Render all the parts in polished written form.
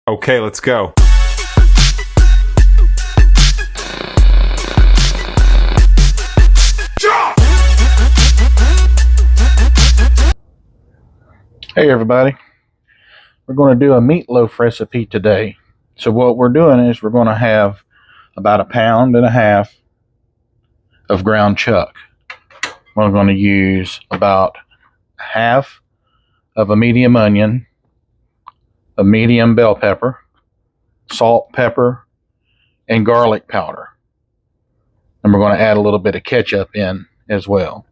Okay, let's go. Hey everybody, we're going to do a meatloaf recipe today. So what we're doing is we're going to have about 1.5 pounds of ground chuck. We're going to use about half of a medium onion, a medium bell pepper, salt, pepper, and garlic powder. And we're going to add a little bit of ketchup in as well.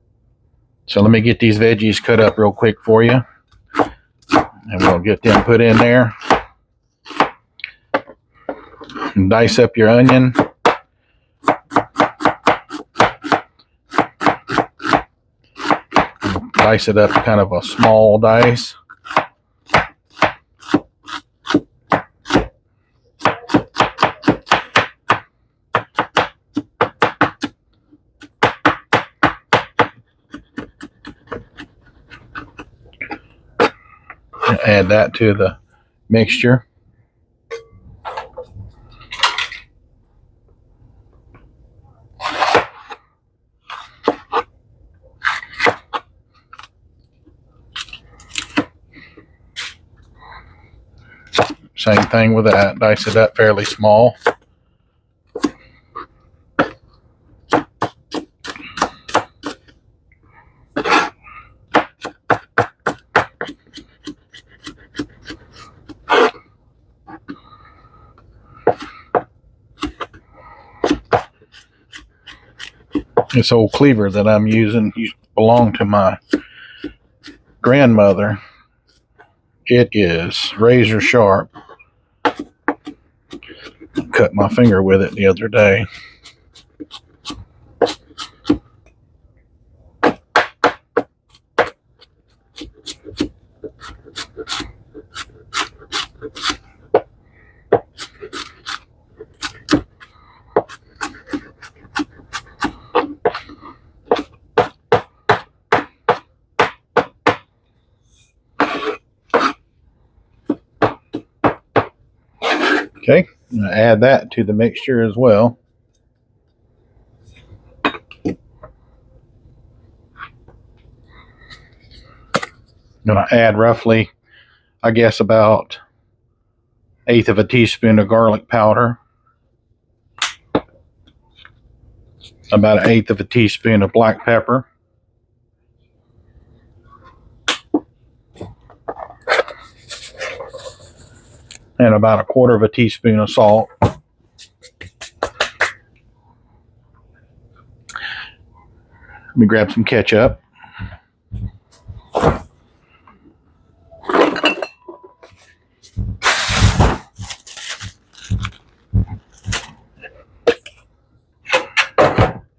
So let me get these veggies cut up real quick for you. And we'll get them put in there. And dice up your onion. Dice it up kind of a small dice. Add that to the mixture. Same thing with that. Dice it up fairly small. This old cleaver that I'm using belonged to my grandmother. It is razor sharp. Cut my finger with it the other day. Okay, I'm going to add that to the mixture as well. I'm going to add roughly, I guess, about 1/8 of a teaspoon of garlic powder, about 1/8 of a teaspoon of black pepper, and about 1/4 of a teaspoon of salt. Let me grab some ketchup.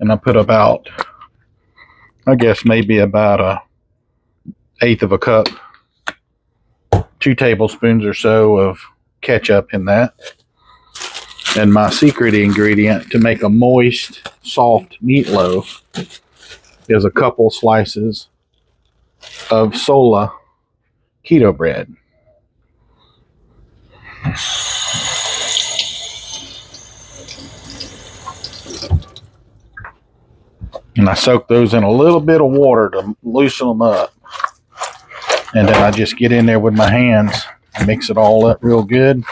And I put about, I guess maybe about 1/8 of a cup, 2 tablespoons or so of ketchup in that. And my secret ingredient to make a moist, soft meatloaf is a couple slices of Sola keto bread. And I soak those in a little bit of water to loosen them up. And then I just get in there with my hands and mix it all up real good.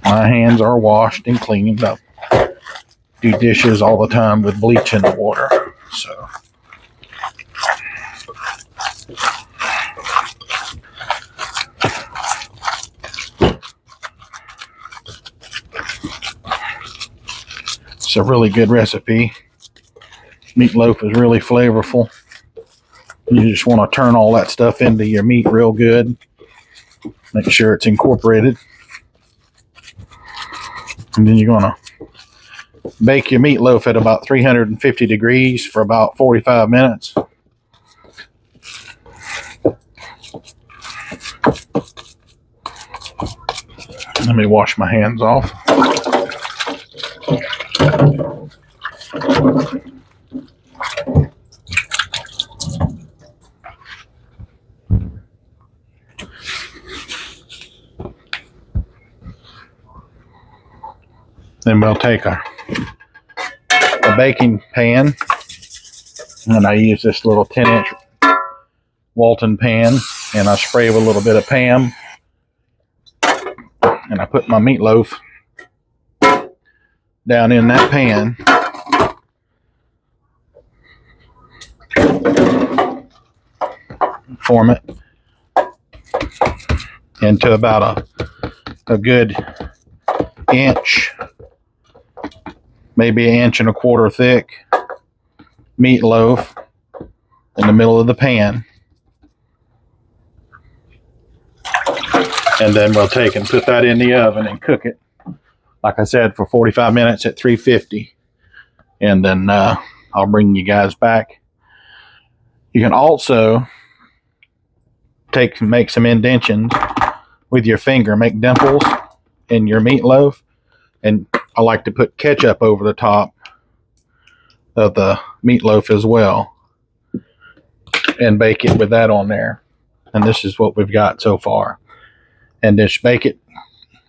My hands are washed and cleaned up. Do dishes all the time with bleach in the water. So it's a really good recipe. Meatloaf is really flavorful. You just want to turn all that stuff into your meat real good. Make sure it's incorporated. And then you're going to bake your meatloaf at about 350 degrees for about 45 minutes. Let me wash my hands off. Then we'll take a baking pan, and I use this little 10-inch Walton pan, and I spray with a little bit of Pam, and I put my meatloaf down in that pan. Form it into about a good inch, maybe 1.25 inches thick meatloaf in the middle of the pan. And then we'll take and put that in the oven and cook it, like I said, for 45 minutes at 350. And then I'll bring you guys back. You can also make some indentions with your finger, make dimples in your meatloaf. And I like to put ketchup over the top of the meatloaf as well, and bake it with that on there. And this is what we've got so far. And just bake it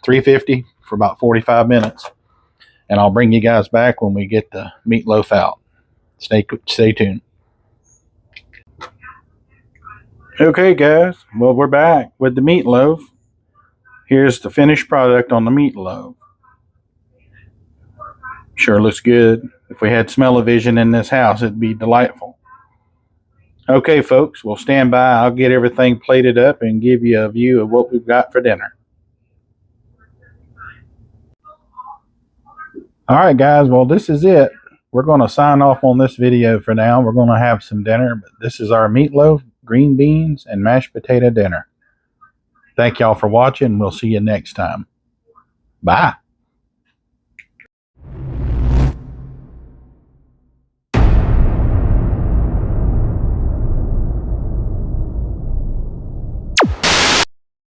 350 for about 45 minutes. And I'll bring you guys back when we get the meatloaf out. Stay tuned. Okay, guys. Well, we're back with the meatloaf. Here's the finished product on the meatloaf. Sure looks good. If we had smell-o-vision in this house, it'd be delightful. Okay, folks, we'll stand by. I'll get everything plated up and give you a view of what we've got for dinner. All right, guys. Well, this is it. We're going to sign off on this video for now. We're going to have some dinner, but this is our meatloaf, green beans, and mashed potato dinner. Thank y'all for watching. We'll see you next time. Bye.